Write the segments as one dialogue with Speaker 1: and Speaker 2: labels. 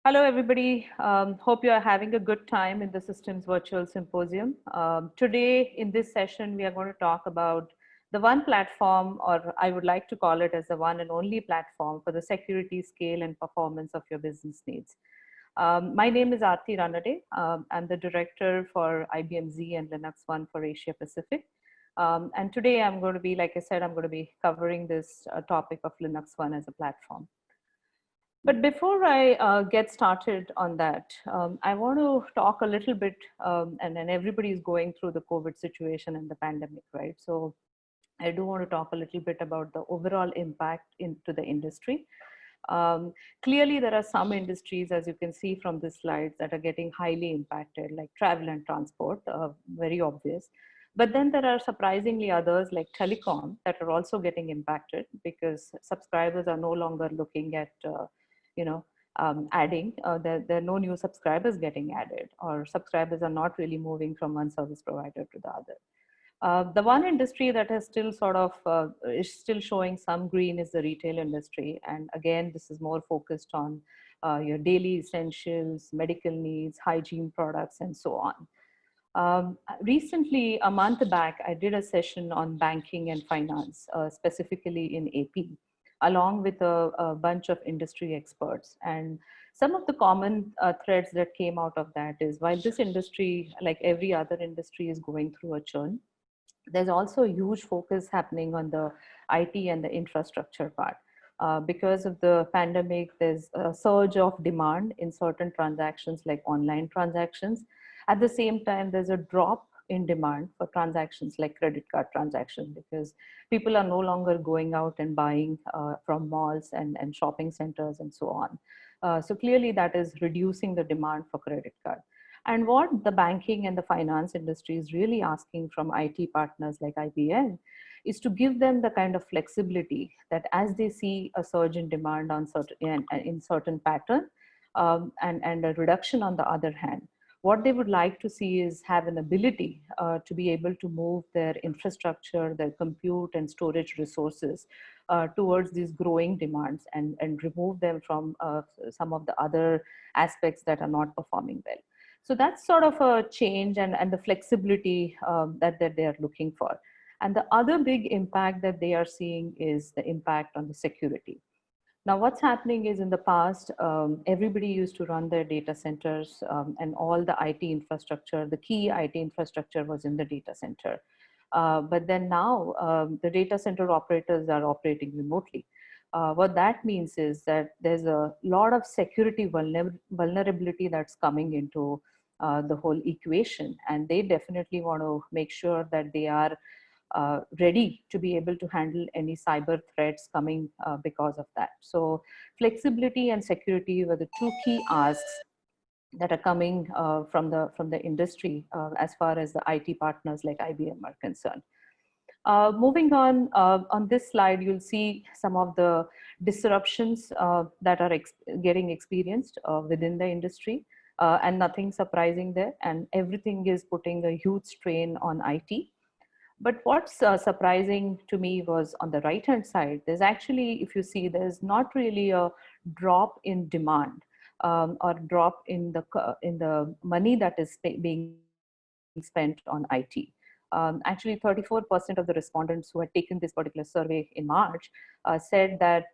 Speaker 1: Hello, everybody. Hope you are having a good time in the Systems Virtual Symposium. Today, in this session, we are going to talk about the one platform, or I would like to call it as the one and only platform for the security, scale, and performance of your business needs. My name is Aarti Ranade. I'm the director for IBM Z and Linux One for Asia Pacific. And today, I'm going to be, like I said, I'm going to be covering this topic of Linux One as a platform. But before I get started on that, I want to talk a little bit, and everybody is going through the COVID situation and the pandemic, right? So I do want to talk a little bit about the overall impact into the industry. Um, Clearly, there are some industries, as you can see from this slides, that are getting highly impacted, like travel and transport, very obvious. But then there are surprisingly others like telecom that are also getting impacted because subscribers are no longer looking at, you know, adding. There are no new subscribers getting added, or subscribers are not really moving from one service provider to the other. The one industry that has still sort of is still showing some green is the retail industry. And again, this is more focused on your daily essentials, medical needs, hygiene products, and so on. Recently, a month back, I did a session on banking and finance, specifically in AP, along with a bunch of industry experts. And some of the common threads that came out of that is, while this industry, like every other industry, is going through a churn, there's also a huge focus happening on the IT and the infrastructure part. Because of the pandemic, there's a surge of demand in certain transactions like online transactions. At the same time, there's a drop in demand for transactions like credit card transactions because people are no longer going out and buying from malls and shopping centers and so on. So clearly that is reducing the demand for credit card. And what the banking and the finance industry is really asking from IT partners like IBM is to give them the kind of flexibility that as they see a surge in demand on in certain pattern and a reduction on the other hand, what they would like to see is have an ability to be able to move their infrastructure, their compute and storage resources towards these growing demands and remove them from some of the other aspects that are not performing well. So that's sort of a change and the flexibility that they are looking for. And the other big impact that they are seeing is the impact on the security. Now, what's happening is in the past, everybody used to run their data centers and all the IT infrastructure, the key IT infrastructure was in the data center. But then now the data center operators are operating remotely. What that means is that there's a lot of security vulnerability that's coming into the whole equation. And they definitely want to make sure that they are ready to be able to handle any cyber threats coming because of that. So flexibility and security were the two key asks that are coming from the industry as far as the IT partners like IBM are concerned. Moving on this slide, you'll see some of the disruptions that are getting experienced within the industry, and nothing surprising there. And everything is putting a huge strain on IT. But what's surprising to me was on the right-hand side, there's actually, if you see, there's not really a drop in demand or drop in the money that is being spent on IT. Actually, 34% of the respondents who had taken this particular survey in March said that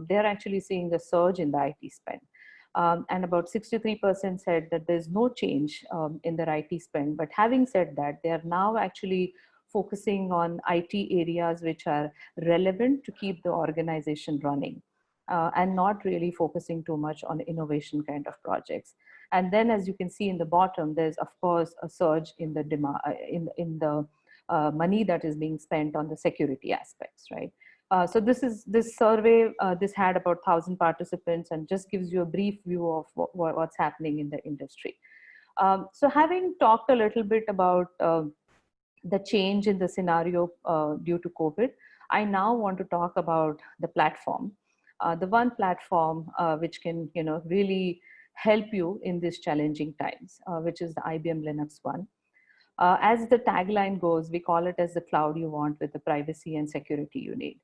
Speaker 1: they're actually seeing a surge in the IT spend. And about 63% said that there's no change in their IT spend. But having said that, they are now actually focusing on IT areas which are relevant to keep the organization running and not really focusing too much on innovation kind of projects. And then, as you can see in the bottom, there's of course a surge in the demand in the money that is being spent on the security aspects, right? So this survey. This had about 1,000 participants and just gives you a brief view of what's happening in the industry. So having talked a little bit about the change in the scenario due to COVID, I now want to talk about the platform, the one platform which can really help you in these challenging times, which is the IBM Linux One. As the tagline goes, we call it as the cloud you want with the privacy and security you need.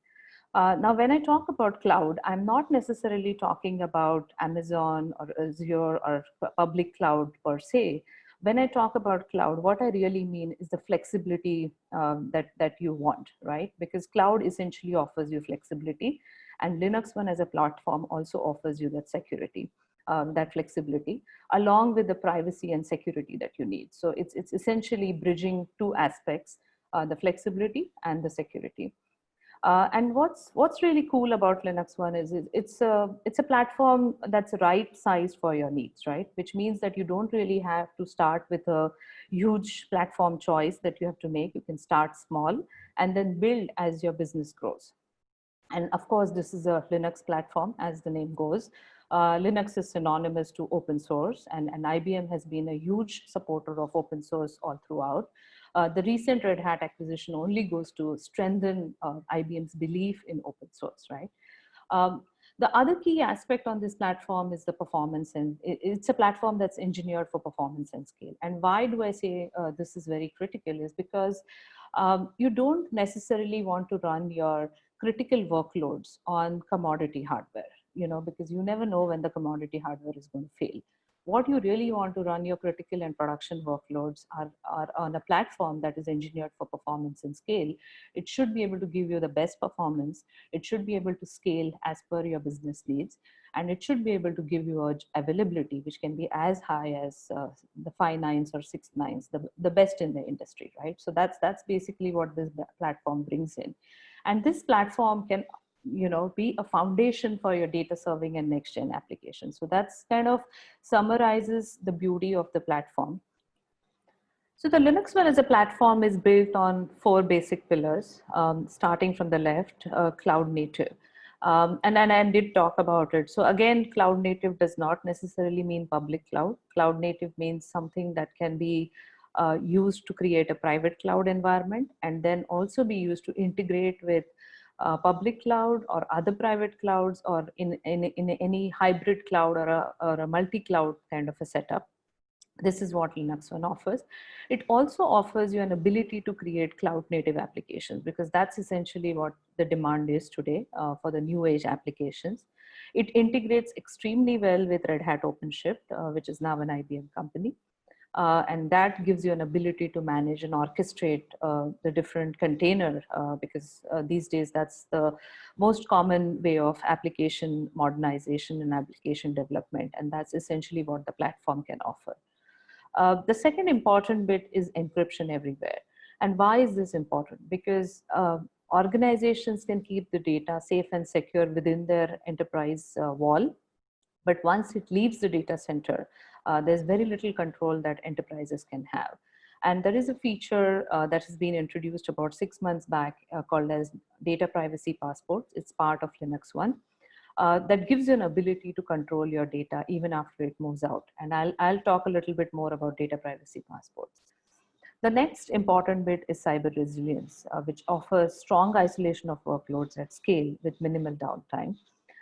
Speaker 1: Now, when I talk about cloud, I'm not necessarily talking about Amazon or Azure or public cloud per se. When I talk about cloud, what I really mean is the flexibility that you want, right? Because cloud essentially offers you flexibility, and Linux One as a platform also offers you that security, that flexibility, along with the privacy and security that you need. So it's essentially bridging two aspects, the flexibility and the security. And what's really cool about Linux One is it's a platform that's right sized for your needs, right? Which means that you don't really have to start with a huge platform choice that you have to make. You can start small and then build as your business grows. And of course, this is a Linux platform, as the name goes. Linux is synonymous to open source, and IBM has been a huge supporter of open source all throughout. The recent Red Hat acquisition only goes to strengthen IBM's belief in open source, right? Um, the other key aspect on this platform is the performance, and it's a platform that's engineered for performance and scale. And why do I say this is very critical is because you don't necessarily want to run your critical workloads on commodity hardware, because you never know when the commodity hardware is going to fail. What you really want to run your critical and production workloads are on a platform that is engineered for performance and scale. It should be able to give you the best performance. It should be able to scale as per your business needs. And it should be able to give you availability, which can be as high as the 5 nines or 6 nines, the best in the industry, right? So that's basically what this platform brings in. And this platform can be a foundation for your data serving and next gen applications. So that's kind of summarizes the beauty of the platform. So the Linux One as a platform is built on 4 basic pillars, starting from the left, cloud native. And I did talk about it. So again, cloud native does not necessarily mean public cloud. Cloud native means something that can be used to create a private cloud environment and then also be used to integrate with public cloud or other private clouds or in any hybrid cloud or a multi-cloud kind of a setup. This is what Linux One offers. It also offers you an ability to create cloud native applications because that's essentially what the demand is today for the new age applications. It integrates extremely well with Red Hat OpenShift, which is now an IBM company. And that gives you an ability to manage and orchestrate the different container because these days that's the most common way of application modernization and application development. And that's essentially what the platform can offer. The second important bit is encryption everywhere. And why is this important? Because organizations can keep the data safe and secure within their enterprise wall. But once it leaves the data center, there's very little control that enterprises can have. And there is a feature that has been introduced about 6 months back called as Data Privacy Passports. It's part of Linux One. That gives you an ability to control your data even after it moves out. And I'll talk a little bit more about data privacy passports. The next important bit is cyber resilience, which offers strong isolation of workloads at scale with minimal downtime.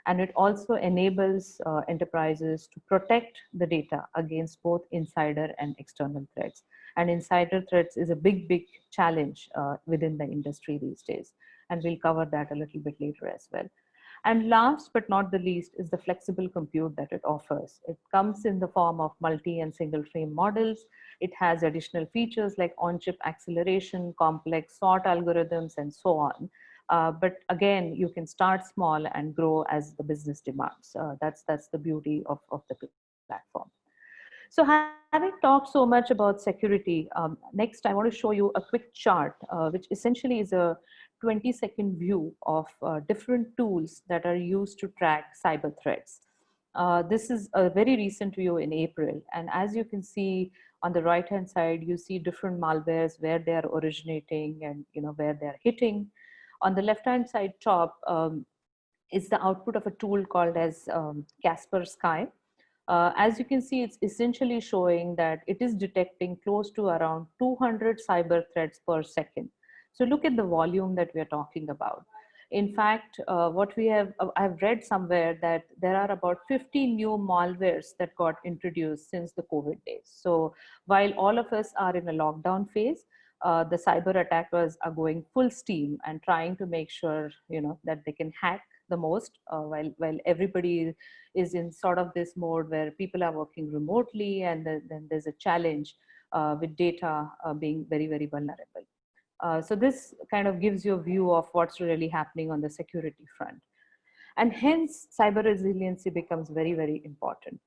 Speaker 1: And it also enables enterprises to protect the data against both insider and external threats. And insider threats is a big, big challenge within the industry these days. And we'll cover that a little bit later as well. And last but not the least is the flexible compute that it offers. It comes in the form of multi and single frame models. It has additional features like on-chip acceleration, complex sort algorithms, and so on. But again, you can start small and grow as the business demands. That's the beauty of the platform. So having talked so much about security, next I want to show you a quick chart, which essentially is a 20-second view of different tools that are used to track cyber threats. This is a very recent view in April. And as you can see on the right-hand side, you see different malwares, where they are originating and where they're hitting. On the left-hand side top is the output of a tool called as Kaspersky. As you can see, it's essentially showing that it is detecting close to around 200 cyber threats per second. So look at the volume that we are talking about. In fact, I've read somewhere that there are about 50 new malwares that got introduced since the COVID days. So while all of us are in a lockdown phase, the cyber attackers are going full steam and trying to make sure, that they can hack the most, while everybody is in sort of this mode where people are working remotely, and then there's a challenge with data being very, very vulnerable. So this kind of gives you a view of what's really happening on the security front. And hence, cyber resiliency becomes very, very important.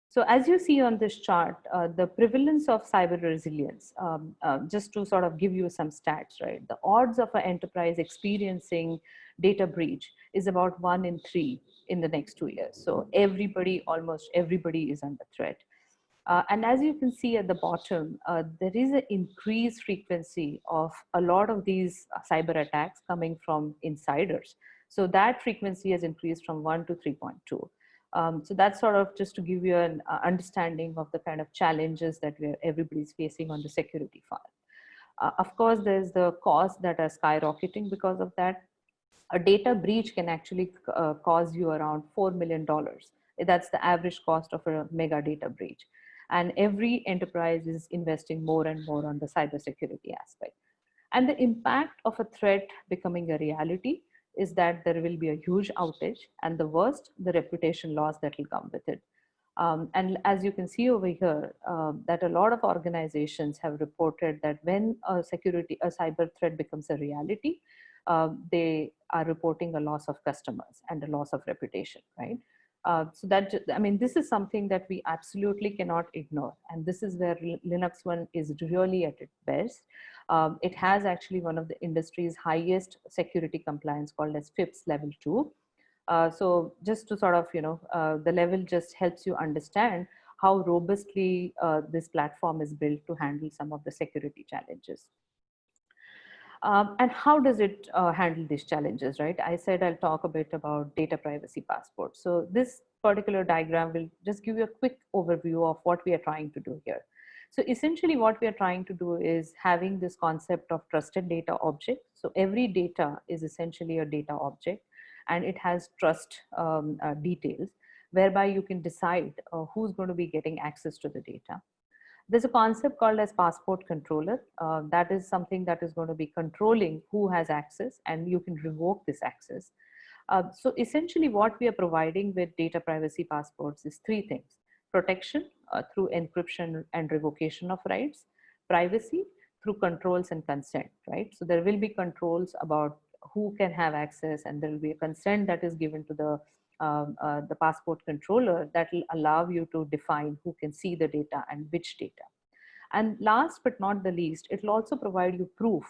Speaker 1: So as you see on this chart, the prevalence of cyber resilience, just to sort of give you some stats, right? The odds of an enterprise experiencing data breach is about 1 in 3 in the next 2 years. So everybody, almost everybody is under threat. And as you can see at the bottom, there is an increased frequency of a lot of these cyber attacks coming from insiders. So that frequency has increased from 1 to 3.2. So that's sort of just to give you an understanding of the kind of challenges that everybody's facing on the security front. Of course, there's the costs that are skyrocketing because of that. A data breach can actually cause you around $4 million. That's the average cost of a mega data breach. And every enterprise is investing more and more on the cybersecurity aspect. And the impact of a threat becoming a reality is that there will be a huge outage, and the worst, the reputation loss that will come with it. And as you can see over here, that a lot of organizations have reported that when a cyber threat becomes a reality, they are reporting a loss of customers and a loss of reputation, right? So that, I mean, this is something that we absolutely cannot ignore. And this is where Linux One is really at its best. It has actually one of the industry's highest security compliance, called as FIPS level 2. So just to sort of, the level just helps you understand how robustly this platform is built to handle some of the security challenges. And how does it handle these challenges, right? I said I'll talk a bit about data privacy passport. So this particular diagram will just give you a quick overview of what we are trying to do here. So essentially what we are trying to do is having this concept of trusted data object. So every data is essentially a data object, and it has trust details, whereby you can decide who's going to be getting access to the data. There's a concept called as passport controller. That is something that is going to be controlling who has access, and you can revoke this access. So essentially what we are providing with data privacy passports is 3 things: protection through encryption and revocation of rights, privacy through controls and consent, right? So there will be controls about who can have access, and there will be a consent that is given to the passport controller that will allow you to define who can see the data and which data. And last but not the least, it will also provide you proof.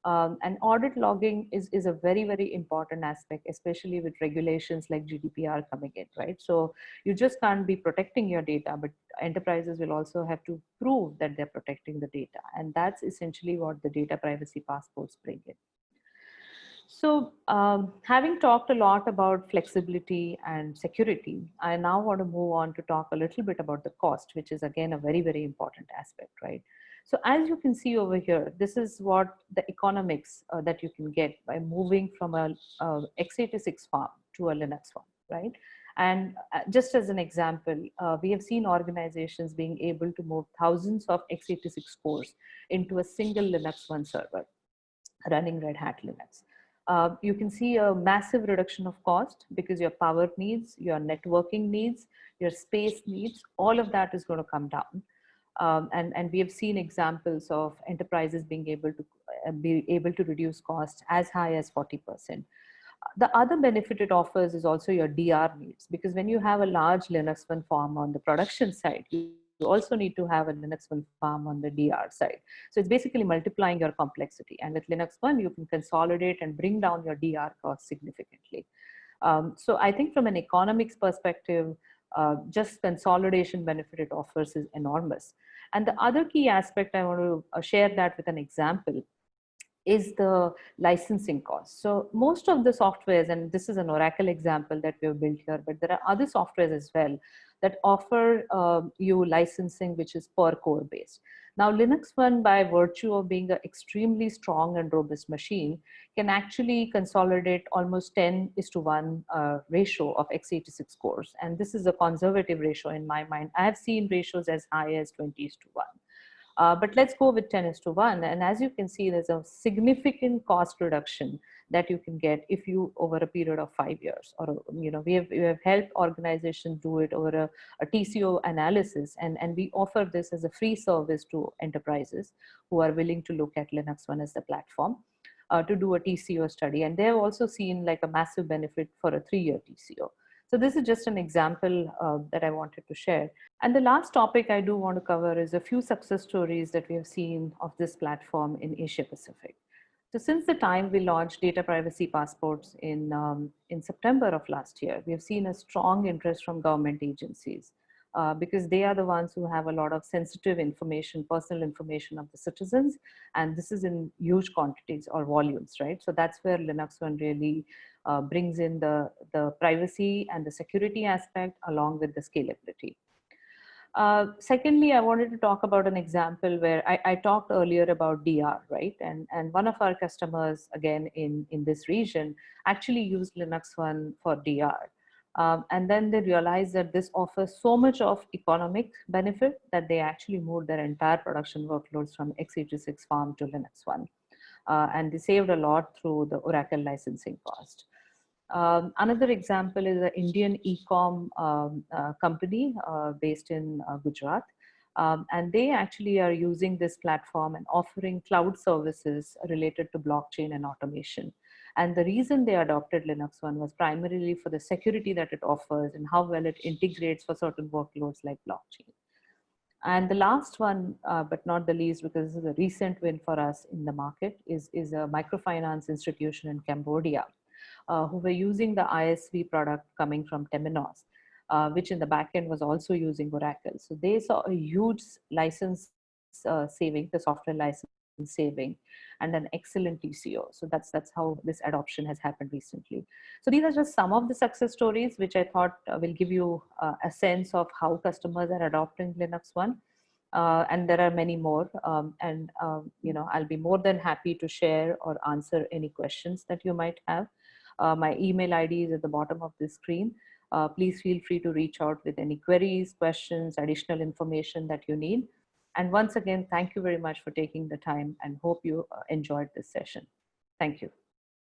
Speaker 1: And audit logging is a very, very important aspect, especially with regulations like GDPR coming in, right? So you just can't be protecting your data, but enterprises will also have to prove that they're protecting the data. And that's essentially what the data privacy passports bring in. So having talked a lot about flexibility and security, I now want to move on to talk a little bit about the cost, which is again a very, very important aspect, right? So as you can see over here, this is what the economics that you can get by moving from a x86 farm to a Linux farm, right? And just as an example, we have seen organizations being able to move thousands of x86 cores into a single Linux One server running Red Hat Linux. You can see a massive reduction of cost because your power needs, your networking needs, your space needs, all of that is going to come down. And we have seen examples of enterprises being able to reduce costs as high as 40%. The other benefit it offers is also your DR needs, because when you have a large Linux One farm on the production side, you also need to have a Linux One farm on the DR side. So it's basically multiplying your complexity. And with Linux One, you can consolidate and bring down your DR costs significantly. So I think from an economics perspective, just consolidation benefit it offers is enormous. And the other key aspect, I want to share that with an example, is the licensing cost. So most of the softwares, and this is an Oracle example that we have built here, but there are other softwares as well that offer you licensing, which is per core based. Now Linux One, by virtue of being an extremely strong and robust machine, can actually consolidate almost 10:1 ratio of x86 cores. And this is a conservative ratio in my mind. I have seen ratios as high as 20:1. But let's go with 10:1. And as you can see, there's a significant cost reduction that you can get if you over a period of 5 years. Or, we have helped organizations do it over a TCO analysis. And we offer this as a free service to enterprises who are willing to look at Linux One as the platform to do a TCO study. And they have also seen like a massive benefit for a 3-year TCO. So this is just an example that I wanted to share. And the last topic I do want to cover is a few success stories that we have seen of this platform in Asia Pacific. So since the time we launched data privacy passports in September of last year, we have seen a strong interest from government agencies because they are the ones who have a lot of sensitive information, personal information of the citizens. And this is in huge quantities or volumes, right? So that's where Linux One really brings in the privacy and the security aspect along with the scalability. Secondly, I wanted to talk about an example where I talked earlier about DR, right? And one of our customers, again, in this region, actually used Linux One for DR. And then they realized that this offers so much of economic benefit that they actually moved their entire production workloads from x86 farm to Linux One. And they saved a lot through the Oracle licensing cost. Another example is an Indian e-com company based in Gujarat. And they actually are using this platform and offering cloud services related to blockchain and automation. And the reason they adopted Linux One was primarily for the security that it offers and how well it integrates for certain workloads like blockchain. And the last one, but not the least, because this is a recent win for us in the market, is a microfinance institution in Cambodia who were using the ISV product coming from Temenos, which in the backend was also using Oracle. So they saw a huge license saving, the software license saving, and an excellent TCO. So that's how this adoption has happened recently. So these are just some of the success stories which I thought will give you a sense of how customers are adopting Linux One. And there are many more. I'll be more than happy to share or answer any questions that you might have. My email ID is at the bottom of the screen. Please feel free to reach out with any queries, questions, additional information that you need. And once again, thank you very much for taking the time and hope you enjoyed this session. Thank you.